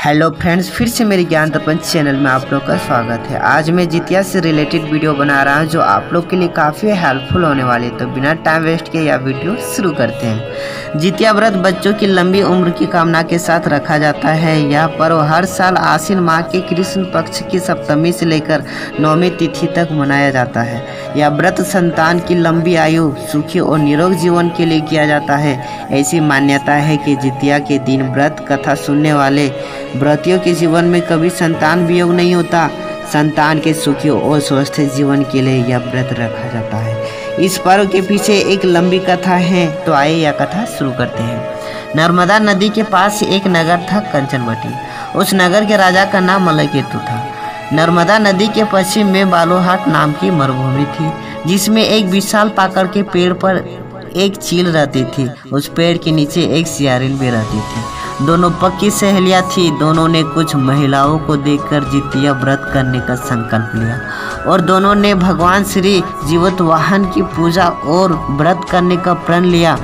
Hello friends, फिर से मेरी ज्ञान दर्पण चैनल में आप लोग का स्वागत है। आज मैं जितिया से रिलेटेड वीडियो बना रहा हूं जो आप लोग के लिए काफ़ी हेल्पफुल होने वाली है। तो बिना टाइम वेस्ट किए यह वीडियो शुरू करते हैं। जितिया व्रत बच्चों की लंबी उम्र की कामना के साथ रखा जाता है। यह पर्व हर साल आश्विन माह के कृष्ण पक्ष की सप्तमी से लेकर नौवीं तिथि तक मनाया जाता है। यह व्रत संतान की लंबी आयु, सुखी और निरोग जीवन के लिए किया जाता है। ऐसी मान्यता है कि जितिया के दिन व्रत कथा सुनने वाले व्रतियों के जीवन में कभी संतान वियोग नहीं होता। संतान के सुखी और स्वस्थ जीवन के लिए यह व्रत रखा जाता है। इस पर्व के पीछे एक लंबी कथा है, तो आइए यह कथा शुरू करते हैं। नर्मदा नदी के पास एक नगर था, कंचनवटी। उस नगर के राजा का नाम मलयकेतु था। नर्मदा नदी के पश्चिम में बालूहाट नाम की मरुभूमि थी, जिसमें एक विशाल पाकड़ के पेड़ पर एक चील रहती थी। उस पेड़ के नीचे एक सियारिन भी रहती थी। दोनों पक्की सहेलियां थी। दोनों ने कुछ महिलाओं को देखकर जितिया व्रत करने का संकल्प लिया और दोनों ने भगवान श्री जीवतवाहन की पूजा और व्रत करने का प्रण लिया।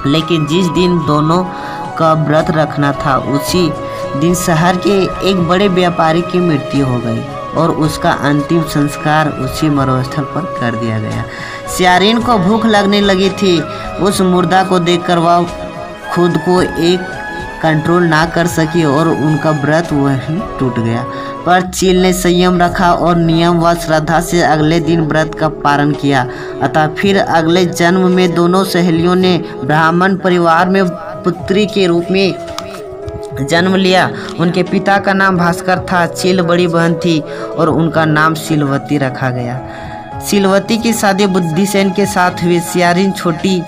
लेकिन जिस दिन दोनों का व्रत रखना था, उसी दिन शहर के एक बड़े व्यापारी की मृत्यु हो गई और उसका अंतिम संस्कार उसी मरुस्थल पर कर दिया गया। सियारिन को भूख लगने लगी थी। उस मुर्दा को देखकर वह खुद को एक कंट्रोल ना कर सकी और उनका व्रत वहीं टूट गया। पर चील ने संयम रखा और नियम व श्रद्धा से अगले दिन व्रत का पालन किया। अतः फिर अगले जन्म में दोनों सहेलियों ने ब्राह्मण परिवार में पुत्री के रूप में जन्म लिया। उनके पिता का नाम भास्कर था। चील बड़ी बहन थी और उनका नाम शीलवती रखा गया। शीलवती की शादी बुद्धिसेन के साथ हुई। सियारिन छोटी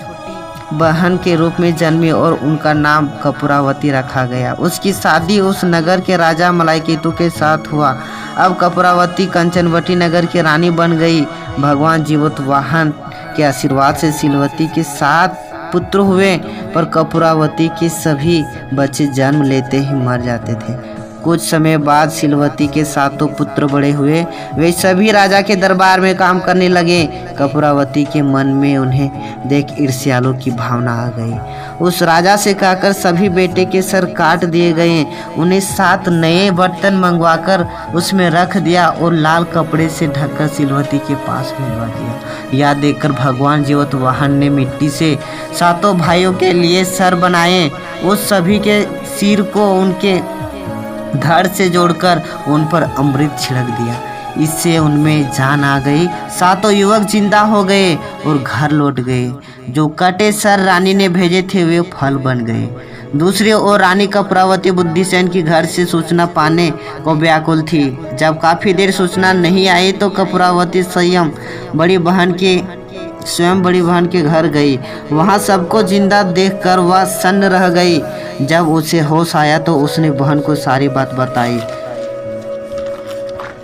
बहन के रूप में जन्मी और उनका नाम कपूरावती रखा गया। उसकी शादी उस नगर के राजा मलयकेतु के साथ हुआ। अब कपूरावती कंचनवटी नगर की रानी बन गई। भगवान जीवतवाहन के आशीर्वाद से शीलवती के 7 पुत्र हुए, पर कपूरावती के सभी बच्चे जन्म लेते ही मर जाते थे। कुछ समय बाद शीलवती के 7 पुत्र बड़े हुए। वे सभी राजा के दरबार में काम करने लगे। कपूरावती के मन में उन्हें देख ईर्ष्यालु की भावना आ गई। उस राजा से कहकर सभी बेटे के सर काट दिए गए। उन्हें 7 नए बर्तन मंगवाकर उसमें रख दिया और लाल कपड़े से ढककर शीलवती के पास भिजवा दिया। यह देखकर भगवान जीवतवाहन ने मिट्टी से 7 भाइयों के लिए सर बनाए। उस सभी के सिर को उनके धड़ से जोड़कर उन पर अमृत छिड़क दिया। इससे उनमें जान आ गई। 7 युवक जिंदा हो गए और घर लौट गए। जो कटे सर रानी ने भेजे थे वे फल बन गए। दूसरी ओर रानी कपूरावती बुद्धिसेन की घर से सूचना पाने को व्याकुल थी। जब काफ़ी देर सूचना नहीं आई तो कपूरावती स्वयं बड़ी बहन के घर गई। वहां सबको जिंदा देखकर वह सन्न रह गई। जब उसे होश आया तो उसने बहन को सारी बात बताई।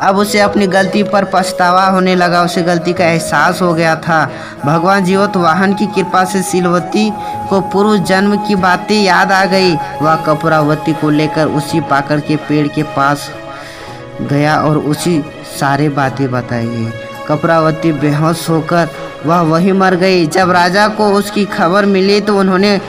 अब उसे अपनी गलती पर पछतावा होने लगा। उसे गलती का एहसास हो गया था। भगवान जीवतवाहन की कृपा से शीलवती को पूर्व जन्म की बातें याद आ गई। वह कपूरावती को लेकर उसी पाकड़ के पेड़ के पास गया और उसी सारे बातें बताई गई। कपूरावती बेहोश होकर वह वहीं मर गई। जब राजा को उसकी खबर मिली तो उन्होंने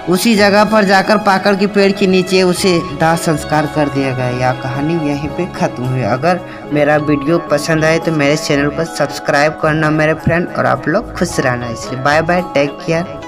उसी जगह पर जाकर पाकड़ के पेड़ के नीचे उसे दाह संस्कार कर दिया गया। यह कहानी यहीं पे खत्म हुई। अगर मेरा वीडियो पसंद आए तो मेरे चैनल को सब्सक्राइब करना मेरे फ्रेंड, और आप लोग खुश रहना। इसलिए बाय बाय, टेक केयर।